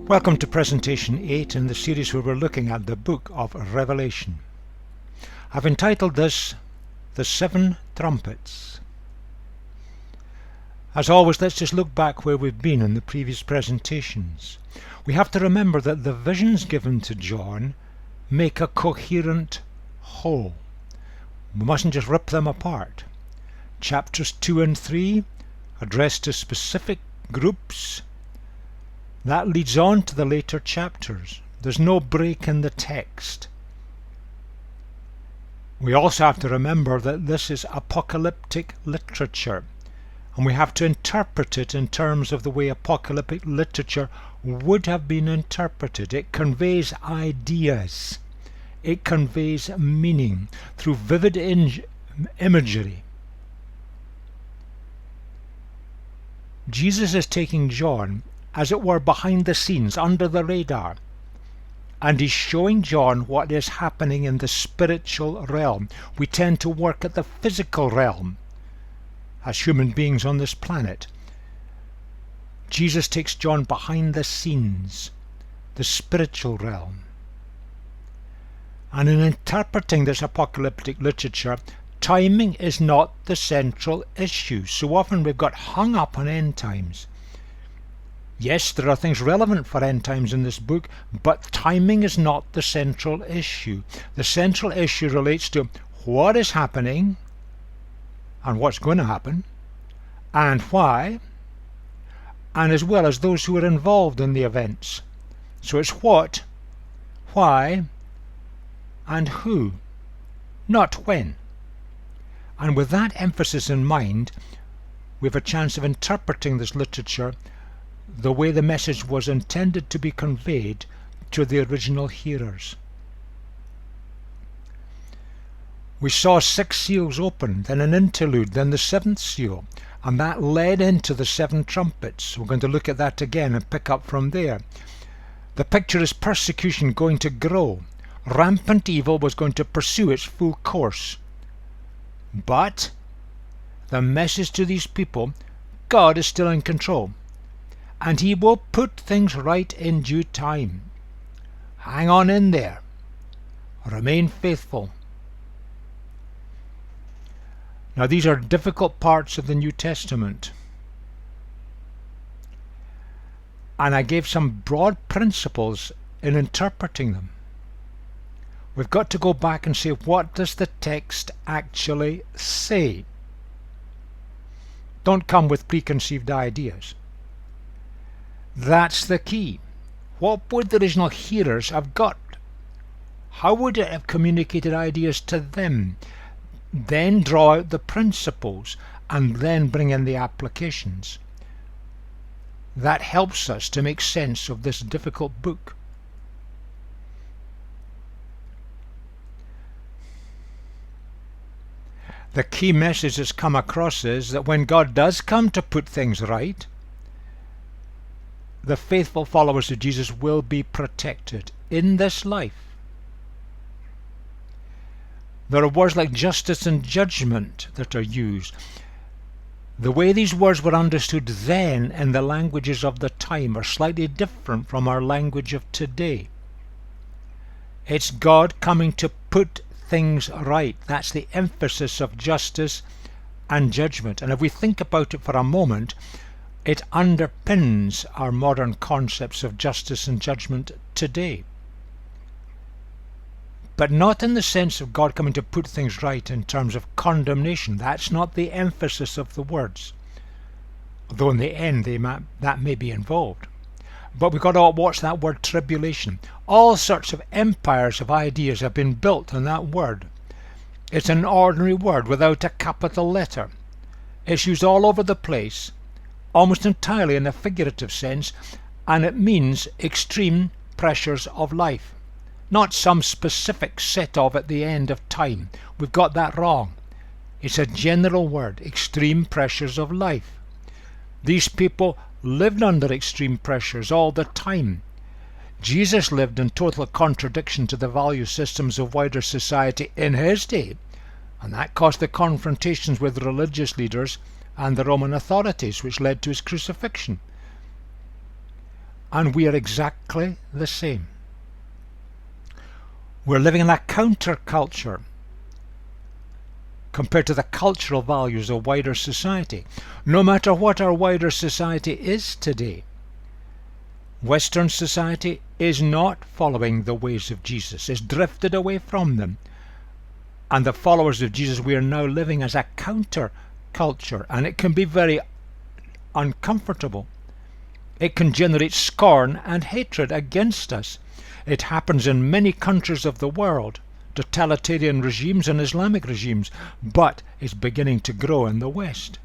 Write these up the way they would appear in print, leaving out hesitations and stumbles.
Welcome to Presentation 8 in the series where we're looking at the book of Revelation. I've entitled this, The Seven Trumpets. As always, let's just look back where we've been in the previous presentations. We have to remember that the visions given to John make a coherent whole. We mustn't just rip them apart. Chapters 2 and 3 addressed to specific groups. That leads on to the later chapters. There's no break in the text. We also have to remember that this is apocalyptic literature, and we have to interpret it in terms of the way apocalyptic literature would have been interpreted. It conveys ideas. It conveys meaning through vivid imagery. Jesus is taking John, as it were, behind the scenes, under the radar, and he's showing John what is happening in the spiritual realm. We tend to work at the physical realm as human beings on this planet. Jesus takes John behind the scenes, the spiritual realm. And in interpreting this apocalyptic literature, timing is not the central issue. So often we've got hung up on end times. Yes, there are things relevant for end times in this book, but timing is not the central issue. The central issue relates to what is happening and what's going to happen and why, and as well as those who are involved in the events. So it's what, why, and who, not when. And with that emphasis in mind, we have a chance of interpreting this literature the way the message was intended to be conveyed to the original hearers. We saw 6 seals opened, then an interlude, then the 7th seal, and that led into the 7 trumpets. We're going to look at that again and pick up from there. The picture is persecution going to grow. Rampant evil was going to pursue its full course. But the message to these people, God is still in control, and he will put things right in due time. Hang on in there. Remain faithful. Now, these are difficult parts of the New Testament, and I gave some broad principles in interpreting them. We've got to go back and say, what does the text actually say? Don't come with preconceived ideas. That's the key. What would the original hearers have got? How would it have communicated ideas to them? Then draw out the principles and then bring in the applications. That helps us to make sense of this difficult book. The key message that's come across is that when God does come to put things right, the faithful followers of Jesus will be protected in this life. There are words like justice and judgment that are used. The way these words were understood then in the languages of the time are slightly different from our language of today. It's God coming to put things right. That's the emphasis of justice and judgment. And if we think about it for a moment, it underpins our modern concepts of justice and judgment today. But not in the sense of God coming to put things right in terms of condemnation. That's not the emphasis of the words, though in the end that may be involved. But we've got to watch that word tribulation. All sorts of empires of ideas have been built on that word. It's an ordinary word without a capital letter. It's used all over the place, almost entirely in a figurative sense, and it means extreme pressures of life, not some specific set of at the end of time. We've got that wrong. It's a general word, extreme pressures of life. These people lived under extreme pressures all the time. Jesus lived in total contradiction to the value systems of wider society in his day, and that caused the confrontations with religious leaders and the Roman authorities, which led to his crucifixion. And we are exactly the same. We're living in a counterculture compared to the cultural values of wider society. No matter what our wider society is today, Western society is not following the ways of Jesus, is drifted away from them. And the followers of Jesus, we are now living as a counter-culture, and it can be very uncomfortable. It can generate scorn and hatred against us. It happens in many countries of the world, totalitarian regimes and Islamic regimes, but it's beginning to grow in the West.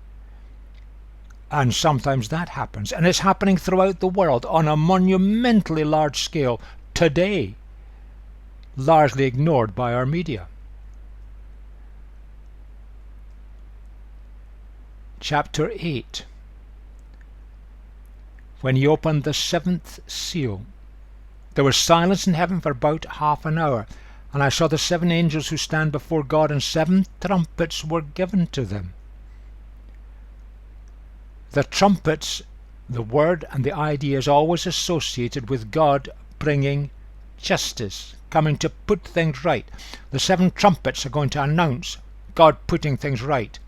And sometimes that happens, and it's happening throughout the world on a monumentally large scale today, largely ignored by our media. Chapter 8. When he opened the seventh seal, there was silence in heaven for about half an hour, and I saw the 7 angels who stand before God, and 7 trumpets were given to them. The trumpets, the word and the idea is always associated with God bringing justice, coming to put things right. The 7 trumpets are going to announce God putting things right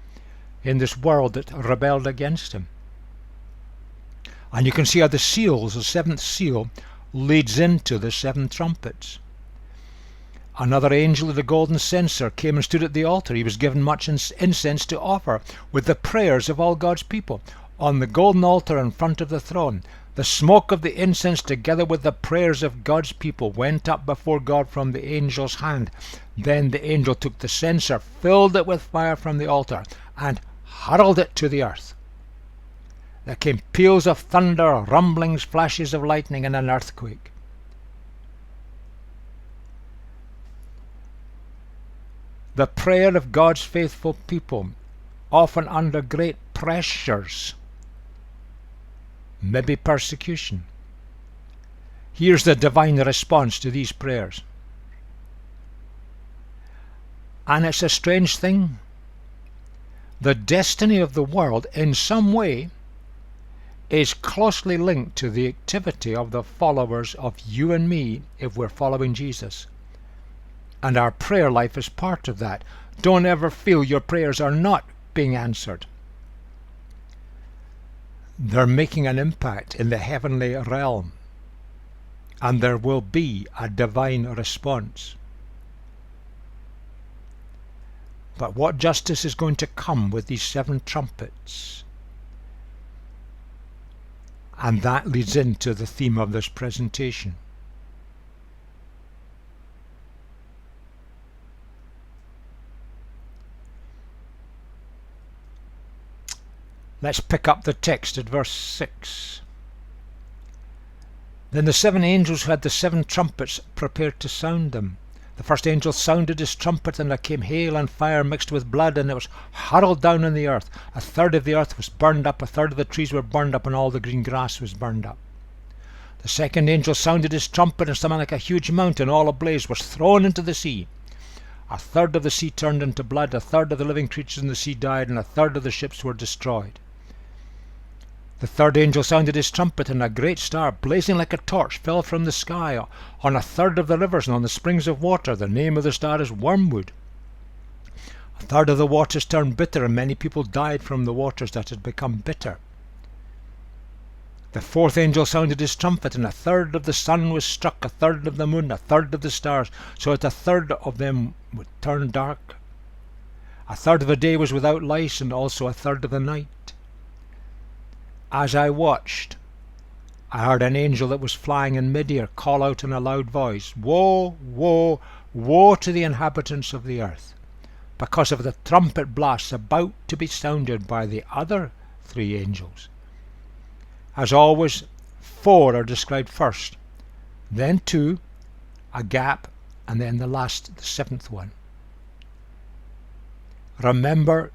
in this world that rebelled against him. And you can see how the seals, the 7th seal, leads into the 7 trumpets. Another angel with a golden censer came and stood at the altar. He was given much incense to offer with the prayers of all God's people. On the golden altar in front of the throne, the smoke of the incense together with the prayers of God's people went up before God from the angel's hand. Then the angel took the censer, filled it with fire from the altar, and hurled it to the earth. There came peals of thunder, rumblings, flashes of lightning, and an earthquake. The prayer of God's faithful people, often under great pressures, maybe persecution. Here's the divine response to these prayers. And it's a strange thing. The destiny of the world, in some way, is closely linked to the activity of the followers of you and me if we're following Jesus. And our prayer life is part of that. Don't ever feel your prayers are not being answered. They're making an impact in the heavenly realm, and there will be a divine response. But what justice is going to come with these 7 trumpets? And that leads into the theme of this presentation. Let's pick up the text at verse 6. Then the 7 angels who had the 7 trumpets prepared to sound them. The first angel sounded his trumpet, and there came hail and fire mixed with blood, and it was hurled down on the earth. 1/3 of the earth was burned up, 1/3 of the trees were burned up, and all the green grass was burned up. The second angel sounded his trumpet, and something like a huge mountain, all ablaze, was thrown into the sea. 1/3 of the sea turned into blood, 1/3 of the living creatures in the sea died, and 1/3 of the ships were destroyed. The third angel sounded his trumpet, and a great star, blazing like a torch, fell from the sky on 1/3 of the rivers and on the springs of water. The name of the star is Wormwood. 1/3 of the waters turned bitter, and many people died from the waters that had become bitter. The fourth angel sounded his trumpet, and 1/3 of the sun was struck, 1/3 of the moon, 1/3 of the stars, so that 1/3 of them would turn dark. 1/3 of the day was without light, and also 1/3 of the night. As I watched, I heard an angel that was flying in mid-air call out in a loud voice, "Woe, woe, woe to the inhabitants of the earth, because of the trumpet blasts about to be sounded by the other 3 angels." As always, 4 are described first, then 2, a gap, and then the 7th one. Remember,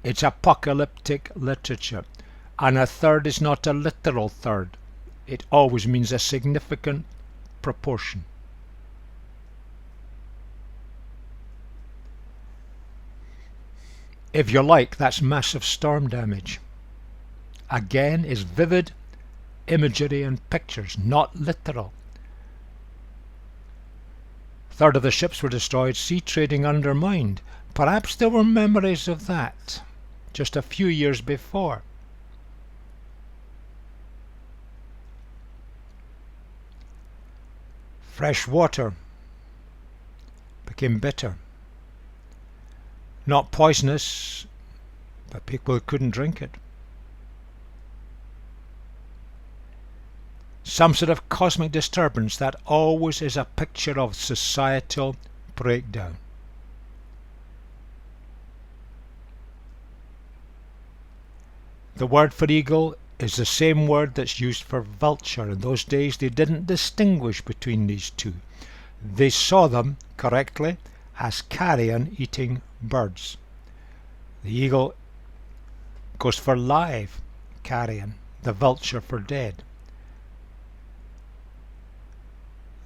it's apocalyptic literature. And 1/3 is not a literal third. It always means a significant proportion. If you like, that's massive storm damage. Again, is vivid imagery and pictures, not literal. A third of the ships were destroyed, sea trading undermined. Perhaps there were memories of that just a few years before. Fresh water became bitter. Not poisonous, but people couldn't drink it. Some sort of cosmic disturbance that always is a picture of societal breakdown. The word for eagle is the same word that's used for vulture. In those days they didn't distinguish between these two. They saw them correctly as carrion eating birds. The eagle goes for live carrion, the vulture for dead.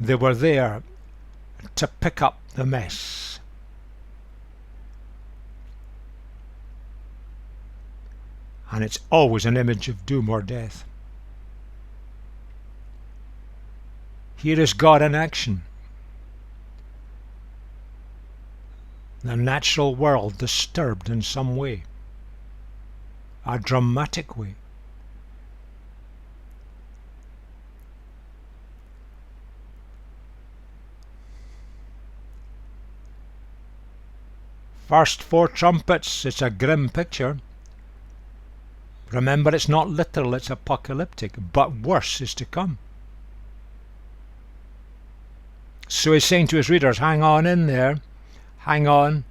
They were there to pick up the mess. And it's always an image of doom or death. Here is God in action. The natural world disturbed in some way, a dramatic way. First 4 trumpets, it's a grim picture. Remember, it's not literal, it's apocalyptic, but worse is to come. So he's saying to his readers, hang on in there, hang on,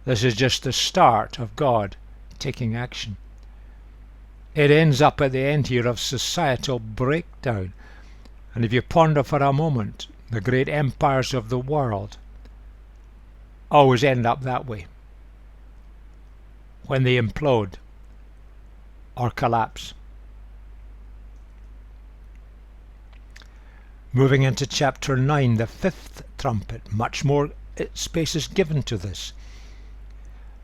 this is just the start of God taking action. It ends up at the end here of societal breakdown. And if you ponder for a moment, the great empires of the world always end up that way, when they implode or collapse. Moving into chapter 9, the 5th trumpet, much more space is given to this.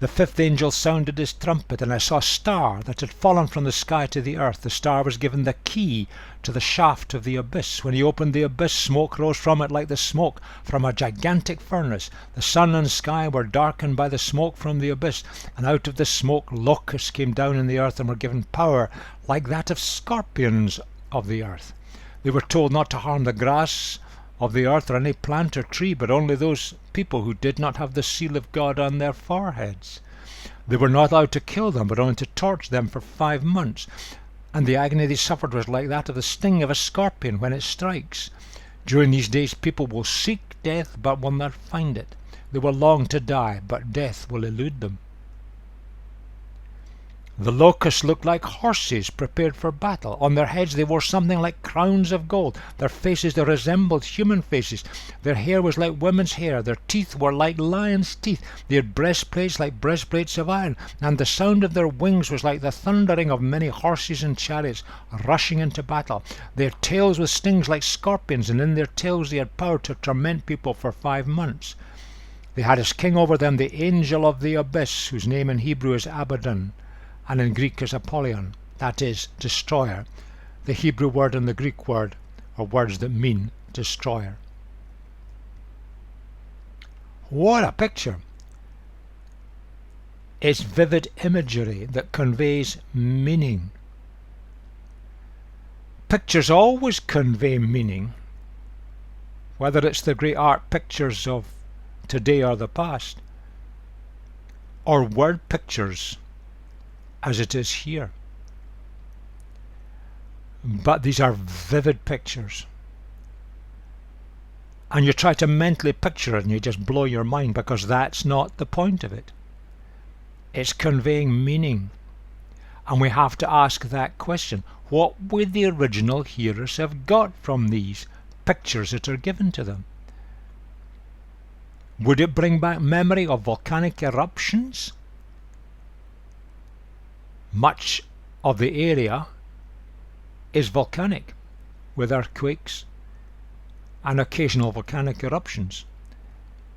The 5th angel sounded his trumpet, and I saw a star that had fallen from the sky to the earth. The star was given the key to the shaft of the abyss. When he opened the abyss, smoke rose from it like the smoke from a gigantic furnace. The sun and sky were darkened by the smoke from the abyss, and out of the smoke locusts came down in the earth and were given power like that of scorpions of the earth. They were told not to harm the grass of the earth or any plant or tree, but only those people who did not have the seal of God on their foreheads. They were not allowed to kill them, but only to torture them for 5 months. And the agony they suffered was like that of the sting of a scorpion when it strikes. During these days people will seek death, but will not find it. They will long to die, but death will elude them. The locusts looked like horses prepared for battle. On their heads they wore something like crowns of gold. Their faces, they resembled human faces. Their hair was like women's hair. Their teeth were like lions' teeth. They had breastplates like breastplates of iron. And the sound of their wings was like the thundering of many horses and chariots rushing into battle. Their tails with stings like scorpions, and in their tails they had power to torment people for 5 months. They had as king over them the angel of the abyss, whose name in Hebrew is Abaddon, and in Greek is Apollyon, that is, destroyer. The Hebrew word and the Greek word are words that mean destroyer. What a picture! It's vivid imagery that conveys meaning. Pictures always convey meaning, whether it's the great art pictures of today or the past, or word pictures as it is here. But these are vivid pictures. And you try to mentally picture it and you just blow your mind, because that's not the point of it. It's conveying meaning. And we have to ask that question. What would the original hearers have got from these pictures that are given to them? Would it bring back memory of volcanic eruptions? Much of the area is volcanic, with earthquakes and occasional volcanic eruptions.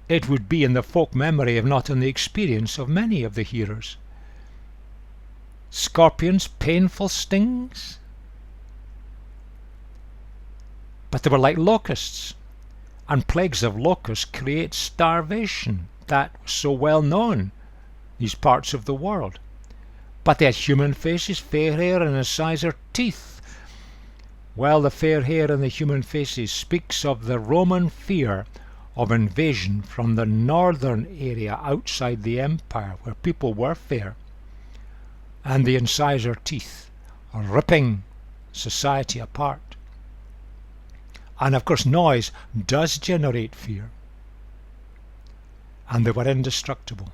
It would be in the folk memory, if not in the experience of many of the hearers. Scorpions, painful stings? but they were like locusts, and plagues of locusts create starvation. That was so well known, these parts of the world. But they had human faces, fair hair, and incisor teeth. Well, the fair hair and the human faces speaks of the Roman fear of invasion from the northern area outside the empire, where people were fair, and the incisor teeth are ripping society apart. And of course noise does generate fear, and they were indestructible.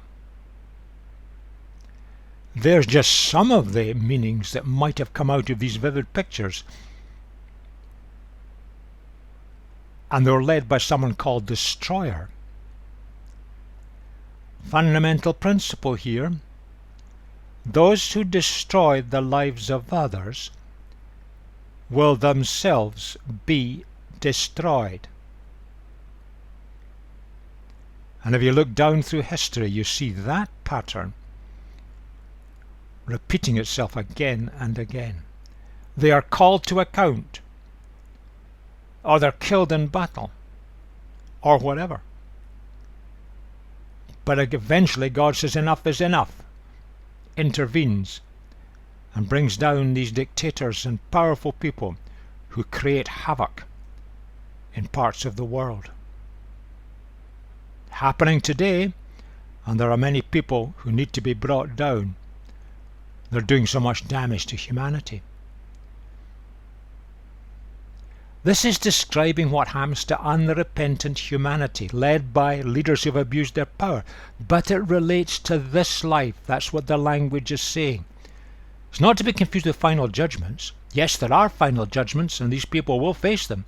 There's just some of the meanings that might have come out of these vivid pictures, and they were led by someone called Destroyer. Fundamental principle here: those who destroy the lives of others will themselves be destroyed. And if you look down through history, you see that pattern repeating itself again and again. They are called to account, or they're killed in battle, or whatever. But eventually God says enough is enough, intervenes, and brings down these dictators and powerful people who create havoc in parts of the world. Happening today, and there are many people who need to be brought down. They're doing so much damage to humanity. This is describing what happens to unrepentant humanity, led by leaders who have abused their power. But it relates to this life. That's what the language is saying. It's not to be confused with final judgments. Yes, there are final judgments, and these people will face them.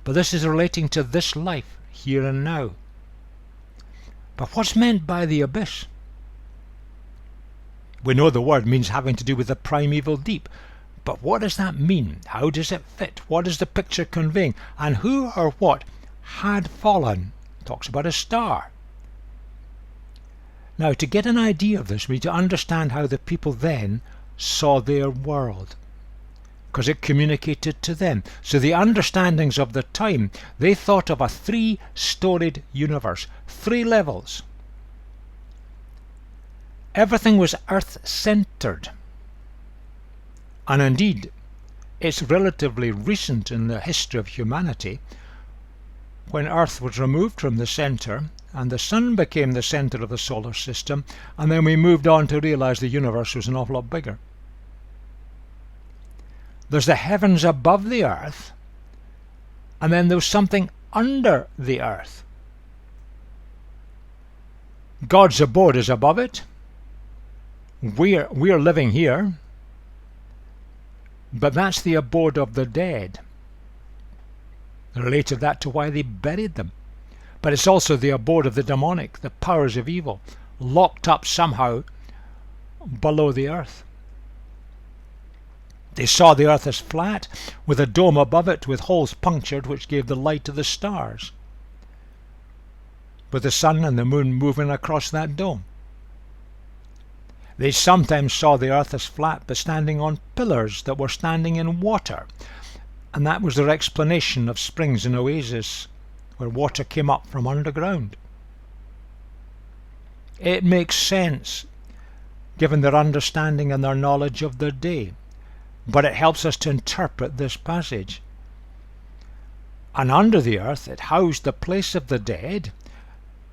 But this is relating to this life, here and now. But what's meant by the abyss? We know the word means having to do with the primeval deep. But what does that mean? How does it fit? What is the picture conveying? And who or what had fallen? It talks about a star. Now, to get an idea of this, we need to understand how the people then saw their world, because it communicated to them. So the understandings of the time, they thought of a three-storied universe, 3 levels. Everything was earth-centered. And indeed, it's relatively recent in the history of humanity when Earth was removed from the centre and the Sun became the centre of the solar system, and then we moved on to realise the universe was an awful lot bigger. There's the heavens above the earth, and then there's something under the earth. God's abode is above it. We're living here, but that's the abode of the dead. They related that to why they buried them. But it's also the abode of the demonic, the powers of evil, locked up somehow below the earth. They saw the earth as flat, with a dome above it with holes punctured which gave the light to the stars, with the sun and the moon moving across that dome. They sometimes saw the earth as flat but standing on pillars that were standing in water, and that was their explanation of springs and oases where water came up from underground. It makes sense given their understanding and their knowledge of their day, but it helps us to interpret this passage. And under the earth it housed the place of the dead.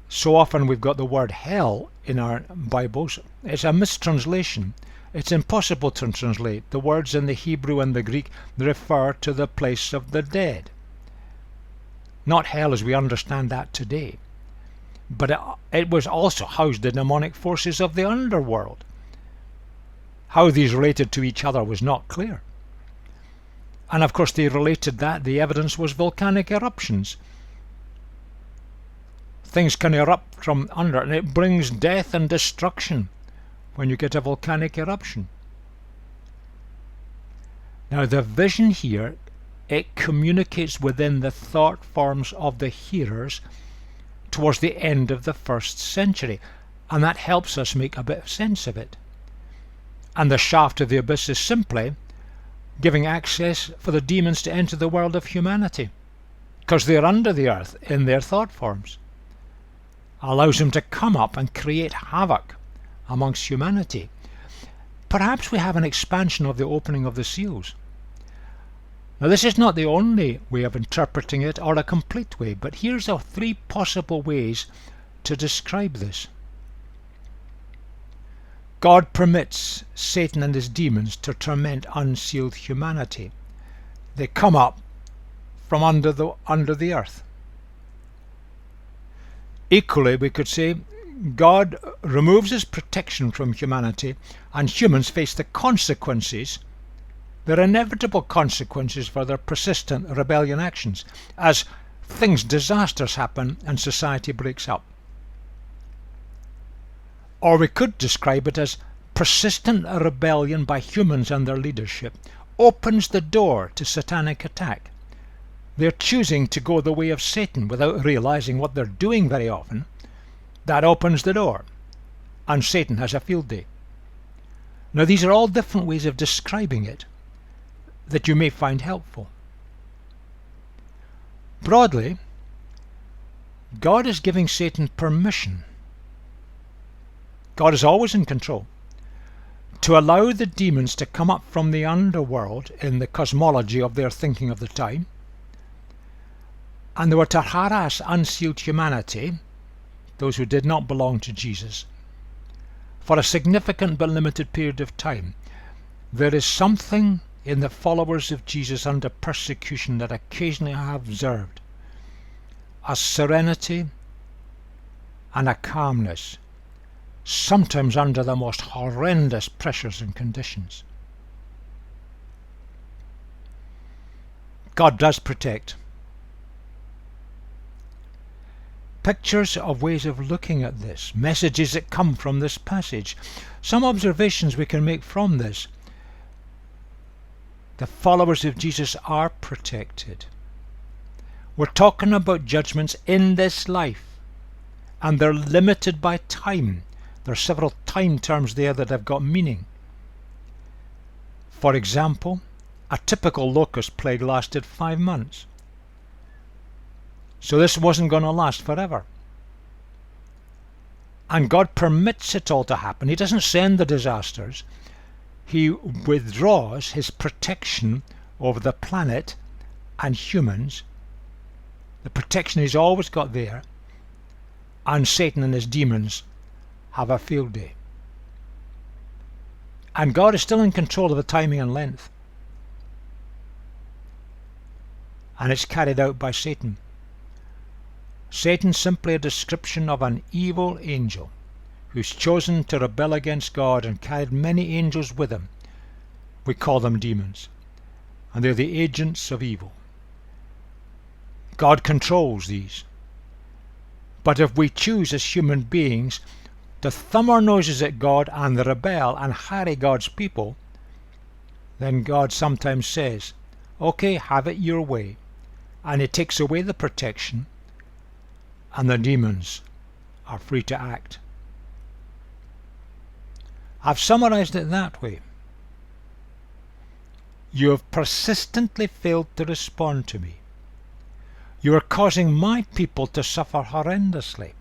So often we've got the word hell in our Bibles. It's a mistranslation. It's impossible to translate. The words in the Hebrew and the Greek refer to the place of the dead. Not hell as we understand that today. But it was also housed the demonic forces of the underworld. How these related to each other was not clear. And of course they related that. The evidence was volcanic eruptions. Things can erupt from under, and it brings death and destruction when you get a volcanic eruption. Now the vision here, it communicates within the thought forms of the hearers towards the end of the 1st century, and that helps us make a bit of sense of it. And the shaft of the abyss is simply giving access for the demons to enter the world of humanity. because they're under the earth in their thought forms. Allows them to come up and create havoc amongst humanity. Perhaps we have an expansion of the opening of the seals. Now, this is not the only way of interpreting it or a complete way, but here's our three possible ways to describe this. God permits Satan and his demons to torment unsealed humanity. They come up from under the earth. Equally, we could say God removes his protection from humanity, and humans face the consequences, their inevitable consequences for their persistent rebellion actions, as disasters happen and society breaks up. Or we could describe it as persistent rebellion by humans and their leadership opens the door to satanic attack. They're choosing to go the way of Satan without realizing what they're doing very often. That opens the door, and Satan has a field day. Now, these are all different ways of describing it that you may find helpful. Broadly, God is giving Satan permission. God is always in control to allow the demons to come up from the underworld in the cosmology of their thinking of the time, and they were to harass unsealed humanity, those who did not belong to Jesus, for a significant but limited period of time. There is something in the followers of Jesus under persecution that occasionally I have observed, a serenity and a calmness, sometimes under the most horrendous pressures and conditions. God does protect. Pictures of ways of looking at this, messages that come from this passage. Some observations we can make from this. The followers of Jesus are protected. We're talking about judgments in this life, and they're limited by time. There are several time terms there that have got meaning. For example, a typical locust plague lasted 5 months. So this wasn't going to last forever. And God permits it all to happen. He doesn't send the disasters. He withdraws his protection over the planet and humans. The protection he's always got there. And Satan and his demons have a field day. And God is still in control of the timing and length. And it's carried out by Satan. Satan's simply a description of an evil angel who's chosen to rebel against God and carried many angels with him. We call them demons, and they're the agents of evil. God controls these. But if we choose as human beings to thumb our noses at God and rebel and harry God's people, then God sometimes says, okay, have it your way. And he takes away the protection, and the demons are free to act. I've summarized it that way. You have persistently failed to respond to me. You are causing my people to suffer horrendously.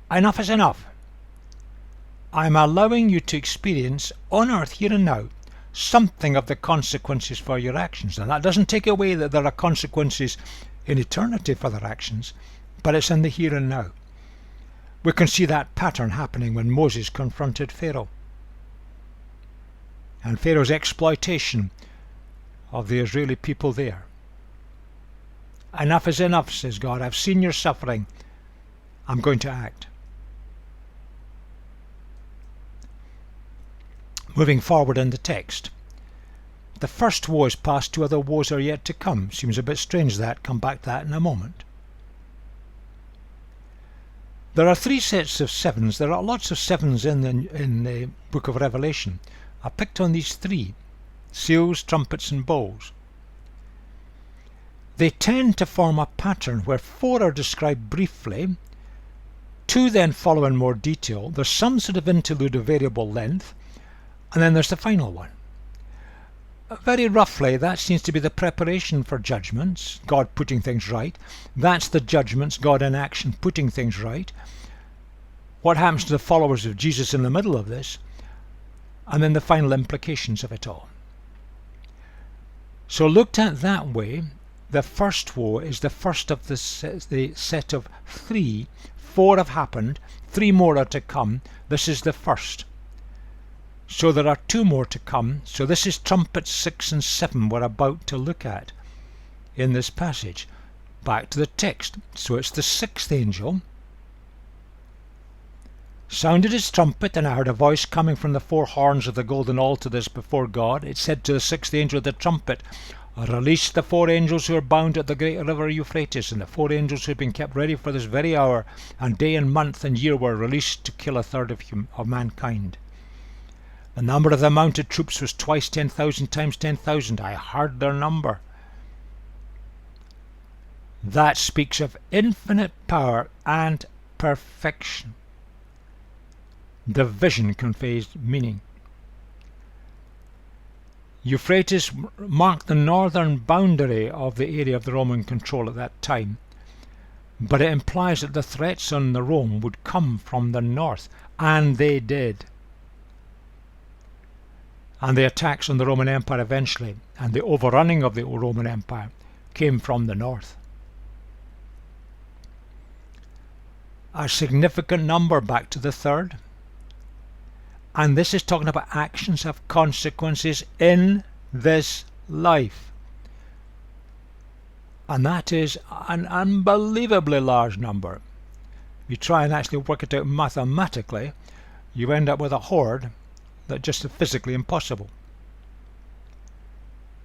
Enough is enough. I am allowing you to experience on earth here and now something of the consequences for your actions. And that doesn't take away that there are consequences in eternity for their actions, but it's in the here and now. We can see that pattern happening when Moses confronted Pharaoh. And Pharaoh's exploitation of the Israeli people there. Enough is enough, says God. I've seen your suffering. I'm going to act. Moving forward in the text. The first woe is past, 2 other woes are yet to come. Seems a bit strange that. Come back to that in a moment. There are 3 sets of 7s. There are lots of 7s in the book of Revelation. I picked on these 3. Seals, trumpets and bowls. They tend to form a pattern where 4 are described briefly, 2 then follow in more detail. There's some sort of interlude of variable length, and then there's the final one. very roughly, that seems to be the preparation for judgments, God putting things right. That's the judgments, God in action putting things right. What happens to the followers of Jesus in the middle of this? And then the final implications of it all. So looked at that way, the first woe is the first of the set of three. 4 have happened, 3 more are to come. This is the first. So there are 2 more to come. So this is trumpets 6 and 7 we're about to look at in this passage. Back to the text. So it's the 6th angel sounded his trumpet, and I heard a voice coming from the 4 horns of the golden altar that is before God. It said to the 6th angel of the trumpet, release the 4 angels who are bound at the great river Euphrates, and the 4 angels who have been kept ready for this very hour, and day and month and year were released to kill 1/3 of mankind. The number of the mounted troops was twice 10,000 times 10,000. I heard their number. That speaks of infinite power and perfection. The vision conveys meaning. Euphrates marked the northern boundary of the area of the Roman control at that time, but it implies that the threats on the Rome would come from the north, and they did. And the attacks on the Roman Empire eventually, and the overrunning of the Roman Empire, came from the north. A significant number back to the 3rd. And this is talking about actions have consequences in this life. And that is an unbelievably large number. If you try and actually work it out mathematically, you end up with a horde that's just physically impossible.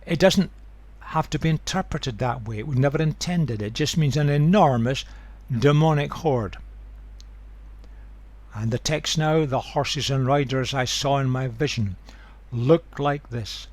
It doesn't have to be interpreted that way. It was never intended. It just means an enormous demonic horde. And the text now, the horses and riders I saw in my vision looked like this.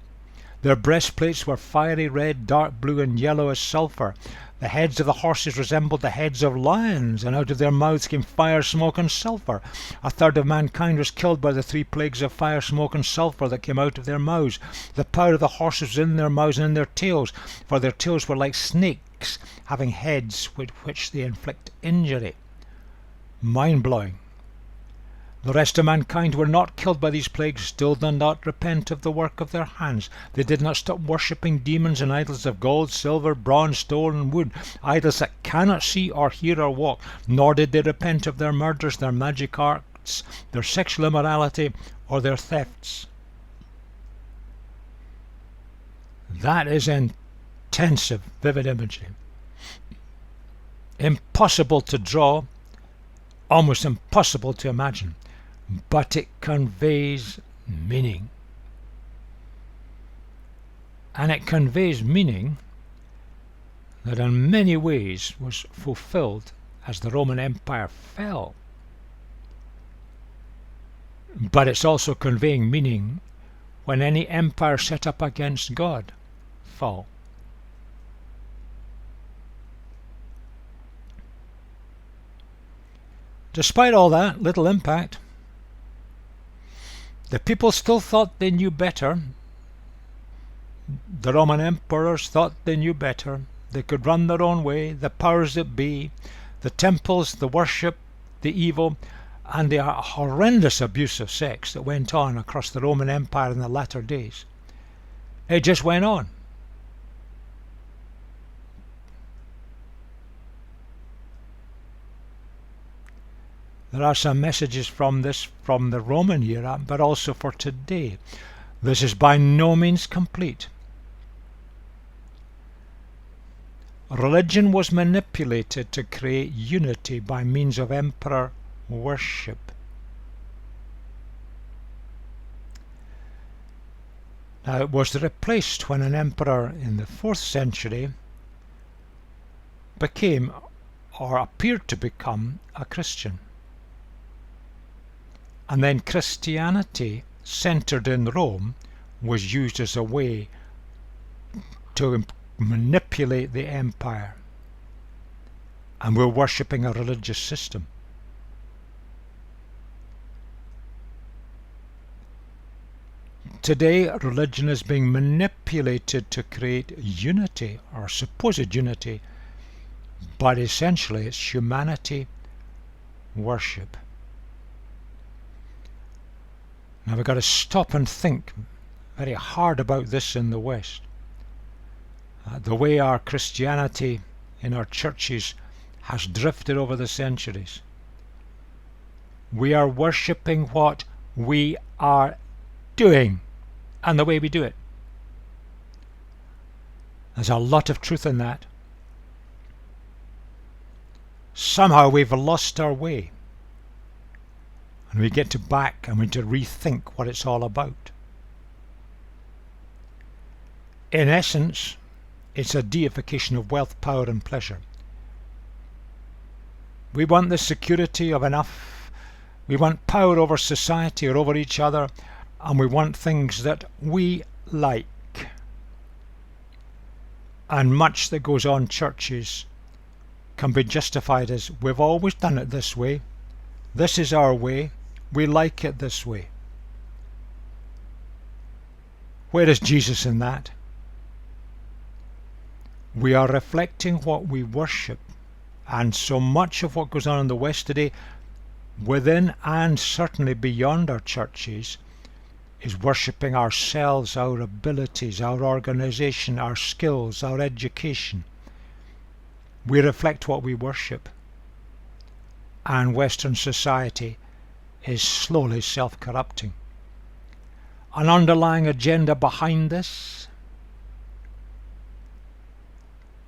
Their breastplates were fiery red, dark blue, and yellow as sulphur. The heads of the horses resembled the heads of lions, and out of their mouths came fire, smoke, and sulphur. 1/3 of mankind was killed by the 3 plagues of fire, smoke, and sulphur that came out of their mouths. The power of the horses was in their mouths and in their tails, for their tails were like snakes, having heads with which they inflict injury. Mind-blowing. The rest of mankind were not killed by these plagues, still did not repent of the work of their hands. They did not stop worshipping demons and idols of gold, silver, bronze, stone, and wood, idols that cannot see or hear or walk, nor did they repent of their murders, their magic arts, their sexual immorality, or their thefts. That is intensive, vivid imagery. Impossible to draw, almost impossible to imagine. But it conveys meaning. And it conveys meaning that in many ways was fulfilled as the Roman Empire fell. But it's also conveying meaning when any empire set up against God fall. Despite all that little impact, the people still thought they knew better. The Roman emperors thought they knew better. They could run their own way. The powers that be, the temples, the worship, the evil, and the horrendous abuse of sex that went on across the Roman Empire in the latter days. It just went on. There are some messages from this from the Roman era, but also for today. This is by no means complete. Religion was manipulated to create unity by means of emperor worship. Now it was replaced when an emperor in the 4th century became, or appeared to become, a Christian. And then Christianity, centered in Rome, was used as a way to manipulate the empire. And we're worshipping a religious system. today religion is being manipulated to create unity, or supposed unity, but essentially it's humanity worship. Now we've got to stop and think very hard about this in the West. The way our Christianity in our churches has drifted over the centuries. We are worshipping what we are doing and the way we do it. There's a lot of truth in that. Somehow we've lost our way, and we get to back and we need to rethink what it's all about. In essence, it's a deification of wealth, power and pleasure. We want the security of enough. We want power over society or over each other, and we want things that we like. And much that goes on in churches can be justified as, we've always done it this way, this is our way, we like it this way. Where is Jesus in that? We are reflecting what we worship, and so much of what goes on in the West today, within and certainly beyond our churches, is worshipping ourselves, our abilities, our organisation, our skills, our education. We reflect what we worship, and Western society is slowly self-corrupting. An underlying agenda behind this: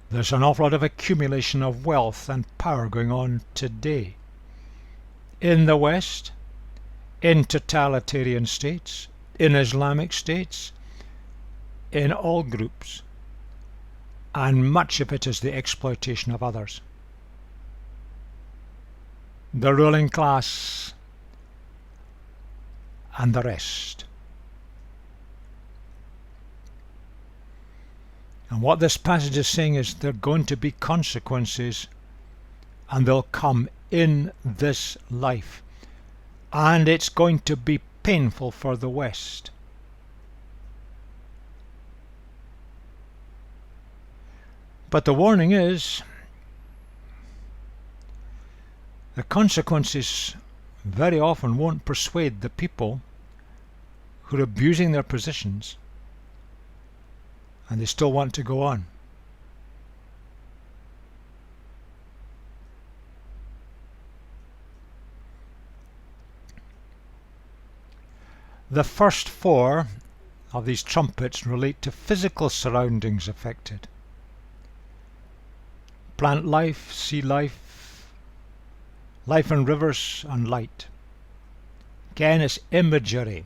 there's an awful lot of accumulation of wealth and power going on today in the West, in totalitarian states, in Islamic states, in all groups, and much of it is the exploitation of others. The ruling class and the rest. And what this passage is saying is there are going to be consequences, and they'll come in this life, and it's going to be painful for the West. But the warning is, the consequences very often won't persuade the people who are abusing their positions, and they still want to go on. The first four of these trumpets relate to physical surroundings affected. Plant life, sea life, life in rivers and light. Again, it's imagery.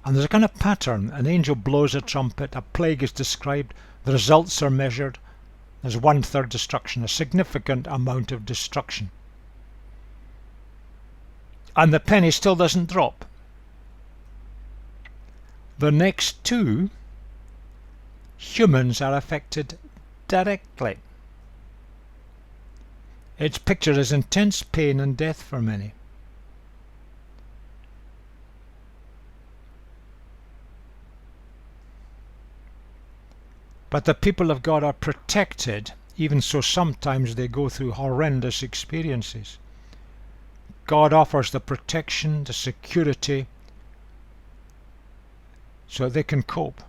And there's a kind of pattern. An angel blows a trumpet, a plague is described, the results are measured. There's 1/3 destruction, a significant amount of destruction. And the penny still doesn't drop. The next two, humans are affected directly. It's pictured as intense pain and death for many. But the people of God are protected, even so sometimes they go through horrendous experiences. God offers the protection, the security, so that they can cope.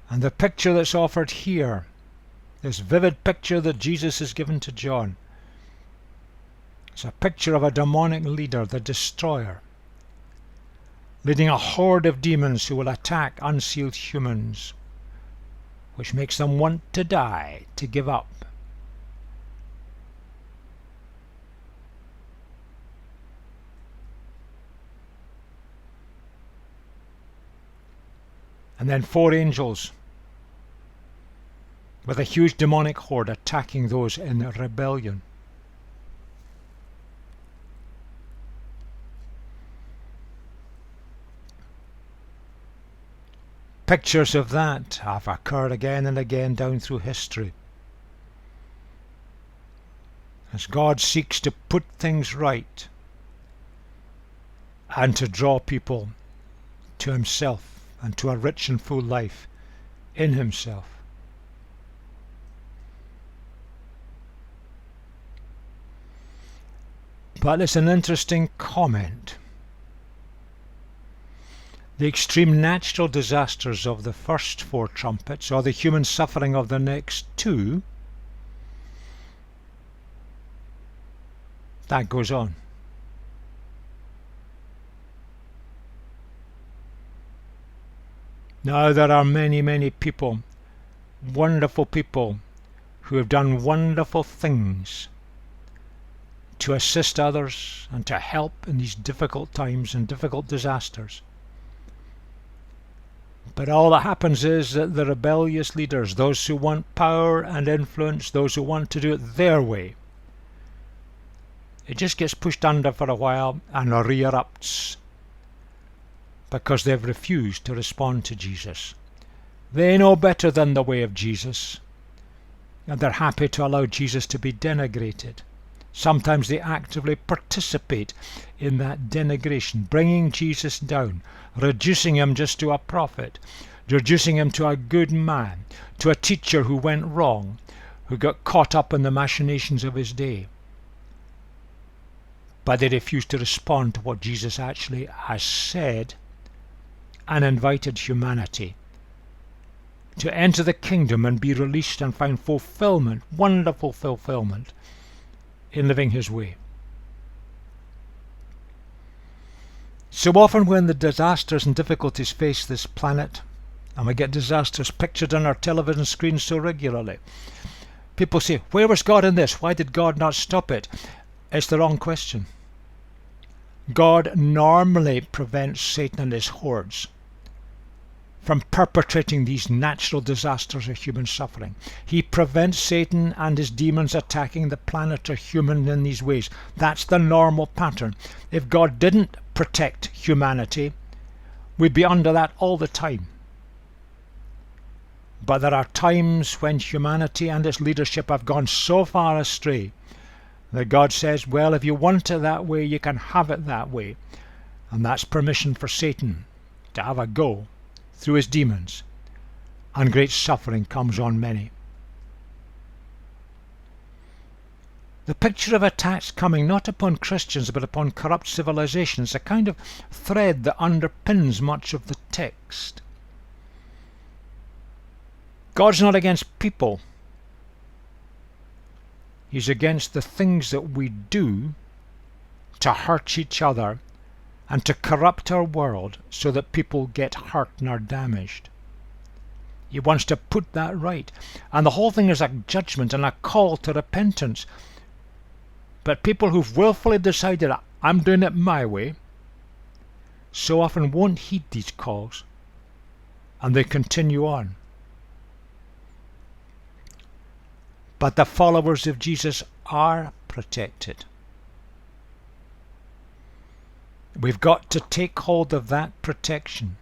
And the picture that's offered here, this vivid picture that Jesus has given to John, it's a picture of a demonic leader, the destroyer, leading a horde of demons who will attack unsealed humans, which makes them want to die, to give up. And then 4 angels with a huge demonic horde attacking those in rebellion. Pictures of that have occurred again and again down through history. As God seeks to put things right and to draw people to himself and to a rich and full life in himself. But it's an interesting comment. The extreme natural disasters of the first 4 trumpets, or the human suffering of the next 2, that goes on. Now there are many, many people, wonderful people, who have done wonderful things to assist others and to help in these difficult times and difficult disasters. But all that happens is that the rebellious leaders, those who want power and influence, those who want to do it their way, it just gets pushed under for a while and re-erupts because they've refused to respond to Jesus. They know better than the way of Jesus, and they're happy to allow Jesus to be denigrated. Sometimes they actively participate in that denigration, bringing Jesus down, reducing him just to a prophet, reducing him to a good man, to a teacher who went wrong, who got caught up in the machinations of his day. But they refuse to respond to what Jesus actually has said and invited humanity to enter the kingdom and be released and find fulfillment, wonderful fulfillment, in living his way. So often when the disasters and difficulties face this planet, and we get disasters pictured on our television screens so regularly, people say, where was God in this? Why did God not stop it? It's the wrong question. God normally prevents Satan and his hordes from perpetrating these natural disasters of human suffering. He prevents Satan and his demons attacking the planet or human in these ways. That's the normal pattern. If God didn't protect humanity, we'd be under that all the time. But there are times when humanity and its leadership have gone so far astray that God says, well, if you want it that way, you can have it that way. And that's permission for Satan to have a go through his demons, and great suffering comes on many. The picture of attacks coming not upon Christians but upon corrupt civilizations is a kind of thread that underpins much of the text. God's not against people. He's against the things that we do to hurt each other and to corrupt our world so that people get hurt and are damaged. He wants to put that right. And the whole thing is a judgment and a call to repentance. But people who've willfully decided, I'm doing it my way, so often won't heed these calls, and they continue on. But the followers of Jesus are protected. We've got to take hold of that protection.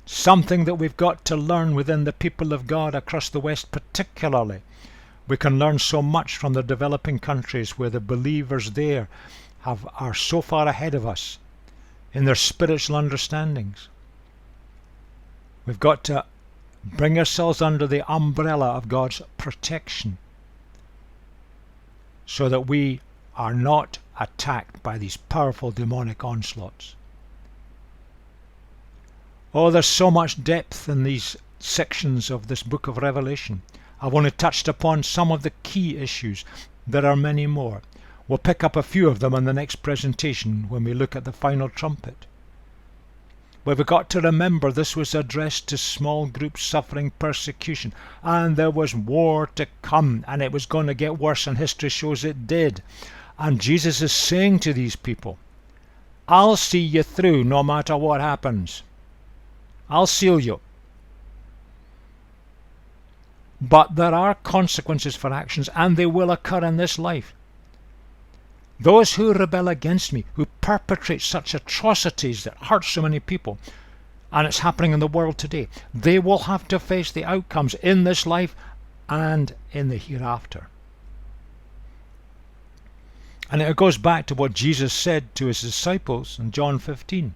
Something that we've got to learn within the people of God across the West particularly. We can learn so much from the developing countries where the believers there are so far ahead of us in their spiritual understandings. We've got to bring ourselves under the umbrella of God's protection so that we are not attacked by these powerful demonic onslaughts. Oh, there's so much depth in these sections of this book of Revelation. I've only touched upon some of the key issues. There are many more. We'll pick up a few of them in the next presentation when we look at the final trumpet. We've got to remember this was addressed to small groups suffering persecution, and there was war to come, and it was going to get worse, and history shows it did. And Jesus is saying to these people, I'll see you through no matter what happens. I'll seal you. But there are consequences for actions, and they will occur in this life. Those who rebel against me, who perpetrate such atrocities that hurt so many people, and it's happening in the world today, they will have to face the outcomes in this life and in the hereafter. And it goes back to what Jesus said to his disciples in John 15.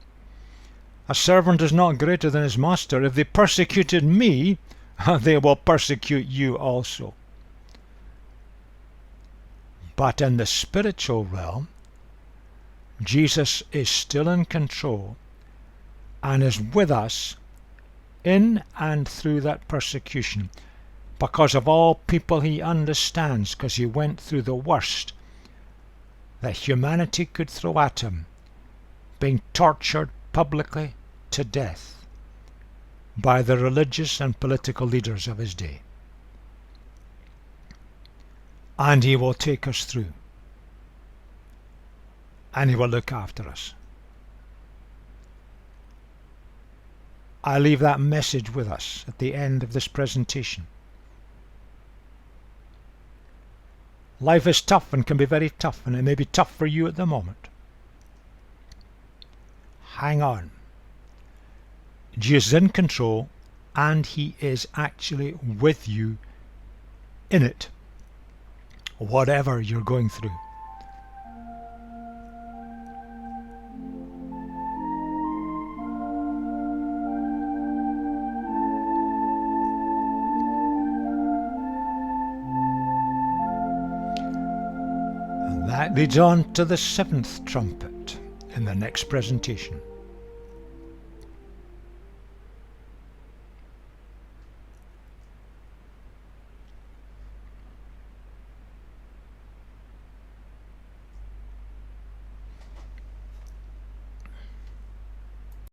A servant is not greater than his master. If they persecuted me, they will persecute you also. But in the spiritual realm, Jesus is still in control and is with us in and through that persecution, because of all people he understands, because he went through the worst that humanity could throw at him, being tortured publicly to death by the religious and political leaders of his day. And he will take us through, and he will look after us. I leave that message with us at the end of this presentation. Life is tough and can be very tough, and it may be tough for you at the moment. Hang on. Jesus is in control, and he is actually with you in it, whatever you're going through. That leads on to the seventh trumpet in the next presentation.